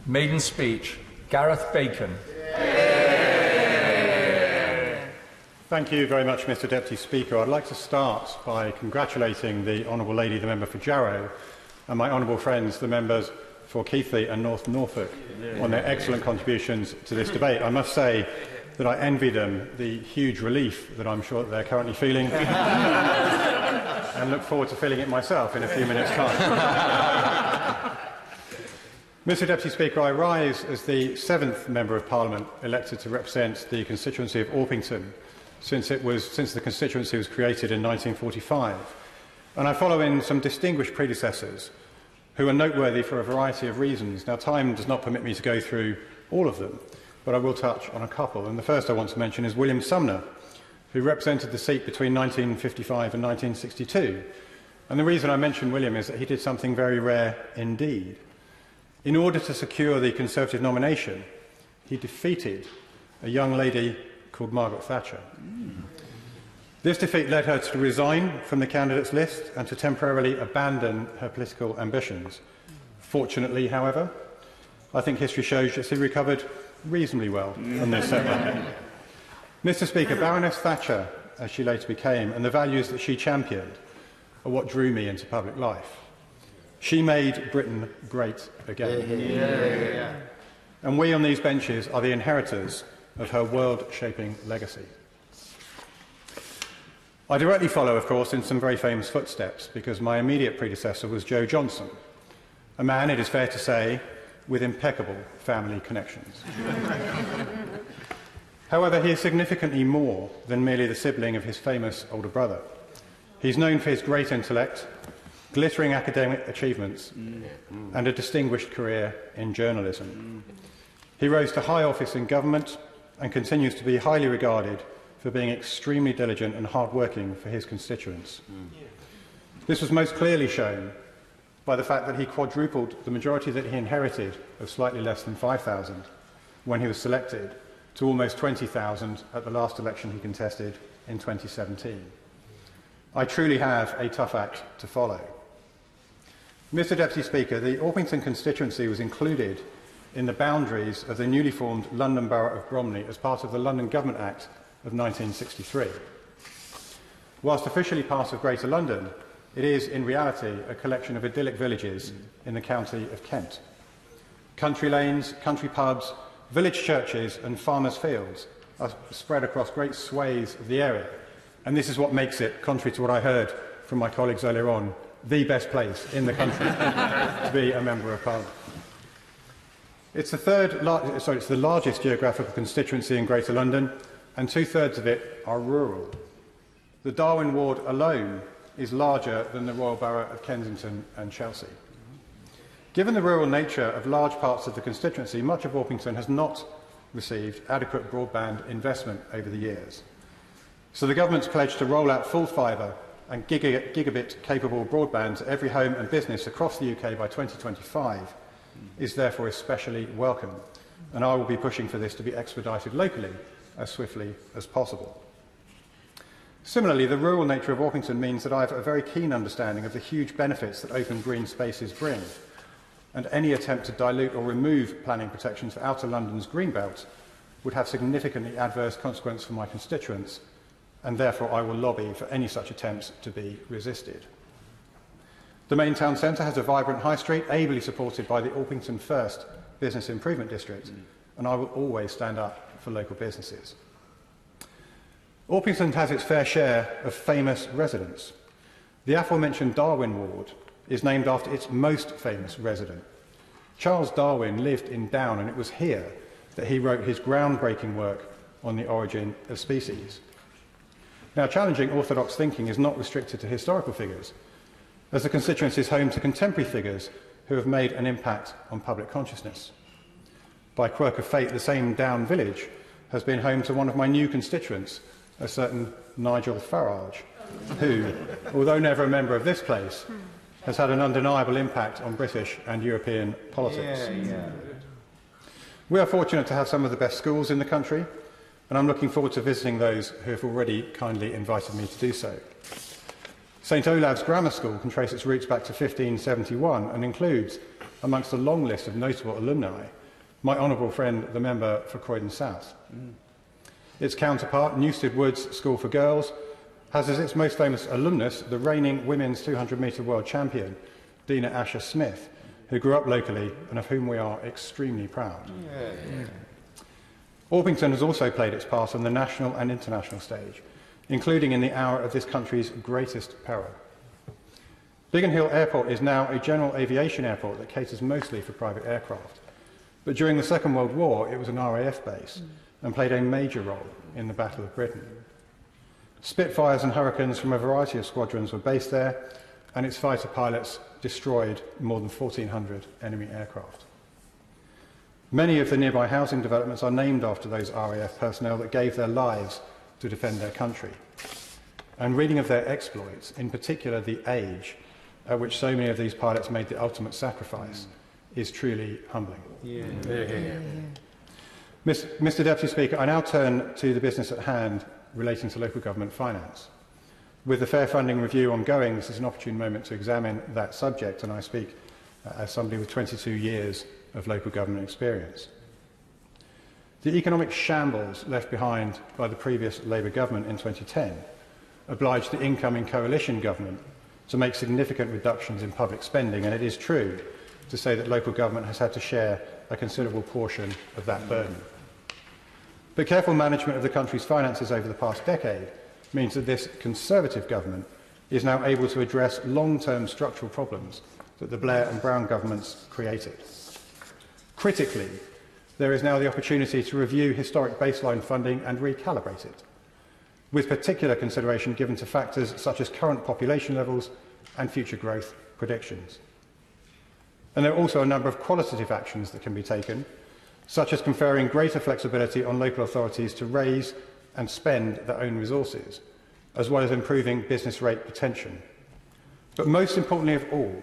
Maiden speech, Gareth Bacon. Thank you very much, Mr Deputy Speaker. I'd like to start by congratulating the Honourable Lady, the member for Jarrow, and my honourable friends, the members for Keighley and North Norfolk, on their excellent contributions to this debate. I must say that I envy them the huge relief that I'm sure that they're currently feeling and look forward to feeling it myself in a few minutes' time. Mr Deputy Speaker, I rise as the 7th Member of Parliament elected to represent the constituency of Orpington since the constituency was created in 1945. And I follow in some distinguished predecessors who are noteworthy for a variety of reasons. Now, time does not permit me to go through all of them, but I will touch on a couple. And the first I want to mention is William Sumner, who represented the seat between 1955 and 1962. And the reason I mention William is that he did something very rare indeed. In order to secure the Conservative nomination, he defeated a young lady called Margaret Thatcher. This defeat led her to resign from the candidates list and to temporarily abandon her political ambitions. Fortunately, however, I think history shows that she recovered reasonably well from this setback. Mr Speaker, Baroness Thatcher, as she later became, and the values that she championed are what drew me into public life. She made Britain great again. And we on these benches are the inheritors of her world-shaping legacy. I directly follow, of course, in some very famous footsteps, because my immediate predecessor was Joe Johnson, a man, it is fair to say, with impeccable family connections. However, he is significantly more than merely the sibling of his famous older brother. He's known for his great intellect, glittering academic achievements, and a distinguished career in journalism. He rose to high office in government and continues to be highly regarded for being extremely diligent and hard-working for his constituents. This was most clearly shown by the fact that he quadrupled the majority that he inherited of slightly less than 5,000 when he was selected to almost 20,000 at the last election he contested in 2017. I truly have a tough act to follow. Mr Deputy Speaker, the Orpington constituency was included in the boundaries of the newly formed London Borough of Bromley as part of the London Government Act of 1963. Whilst officially part of Greater London, it is in reality a collection of idyllic villages in the county of Kent. Country lanes, country pubs, village churches and farmers' fields are spread across great swathes of the area, and this is what makes it, contrary to what I heard from my colleagues earlier on, the best place in the country to be a Member of Parliament. It's the largest geographical constituency in Greater London, and 2/3 of it are rural. The Darwin ward alone is larger than the Royal Borough of Kensington and Chelsea. Given the rural nature of large parts of the constituency, much of Orpington has not received adequate broadband investment over the years. So the government's pledge to roll out full fibre and gigabit-capable broadband to every home and business across the UK by 2025 is therefore especially welcome, and I will be pushing for this to be expedited locally as swiftly as possible. Similarly, the rural nature of Orpington means that I have a very keen understanding of the huge benefits that open green spaces bring, and any attempt to dilute or remove planning protections for Outer London's green belt would have significantly adverse consequences for my constituents, and therefore I will lobby for any such attempts to be resisted. The main town centre has a vibrant high street, ably supported by the Orpington First Business Improvement District, and I will always stand up for local businesses. Orpington has its fair share of famous residents. The aforementioned Darwin ward is named after its most famous resident. Charles Darwin lived in Down, and it was here that he wrote his groundbreaking work on the origin of species. Now, challenging orthodox thinking is not restricted to historical figures, as the constituency is home to contemporary figures who have made an impact on public consciousness. By quirk of fate, the same Down village has been home to one of my new constituents, a certain Nigel Farage, who, although never a member of this place, has had an undeniable impact on British and European politics. We are fortunate to have some of the best schools in the country, and I'm looking forward to visiting those who have already kindly invited me to do so. St Olave's Grammar School can trace its roots back to 1571 and includes amongst a long list of notable alumni, my honourable friend, the member for Croydon South. Its counterpart, Newstead Woods School for Girls, has as its most famous alumnus the reigning women's 200-metre world champion, Dina Asher Smith, who grew up locally and of whom we are extremely proud. Orpington has also played its part on the national and international stage, including in the hour of this country's greatest peril. Biggin Hill Airport is now a general aviation airport that caters mostly for private aircraft. But during the Second World War, it was an RAF base and played a major role in the Battle of Britain. Spitfires and Hurricanes from a variety of squadrons were based there, and its fighter pilots destroyed more than 1,400 enemy aircraft. Many of the nearby housing developments are named after those RAF personnel that gave their lives to defend their country. And reading of their exploits, in particular the age at which so many of these pilots made the ultimate sacrifice, is truly humbling. Mr. Deputy Speaker, I now turn to the business at hand relating to local government finance. With the Fair Funding Review ongoing, this is an opportune moment to examine that subject, and I speak as somebody with 22 years of local government experience. The economic shambles left behind by the previous Labour government in 2010 obliged the incoming coalition government to make significant reductions in public spending, and it is true to say that local government has had to share a considerable portion of that burden. But careful management of the country's finances over the past decade means that this Conservative government is now able to address long-term structural problems that the Blair and Brown governments created. Critically, there is now the opportunity to review historic baseline funding and recalibrate it, with particular consideration given to factors such as current population levels and future growth predictions. And there are also a number of qualitative actions that can be taken, such as conferring greater flexibility on local authorities to raise and spend their own resources, as well as improving business rate retention. But most importantly of all,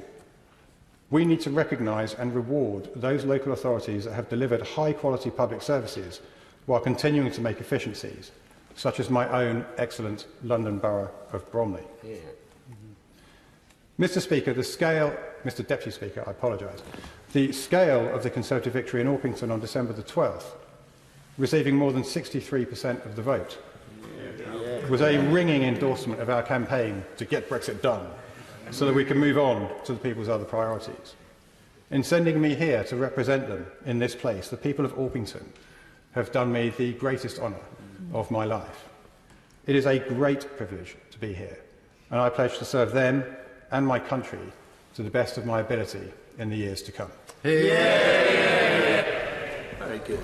we need to recognise and reward those local authorities that have delivered high-quality public services while continuing to make efficiencies, such as my own excellent London Borough of Bromley. Mr. Deputy Speaker, I apologise. The scale of the Conservative victory in Orpington on December the 12th, receiving more than 63% of the vote, was a ringing endorsement of our campaign to get Brexit done, so that we can move on to the people's other priorities. In sending me here to represent them in this place, the people of Orpington have done me the greatest honour of my life. It is a great privilege to be here, and I pledge to serve them and my country to the best of my ability in the years to come. Very good.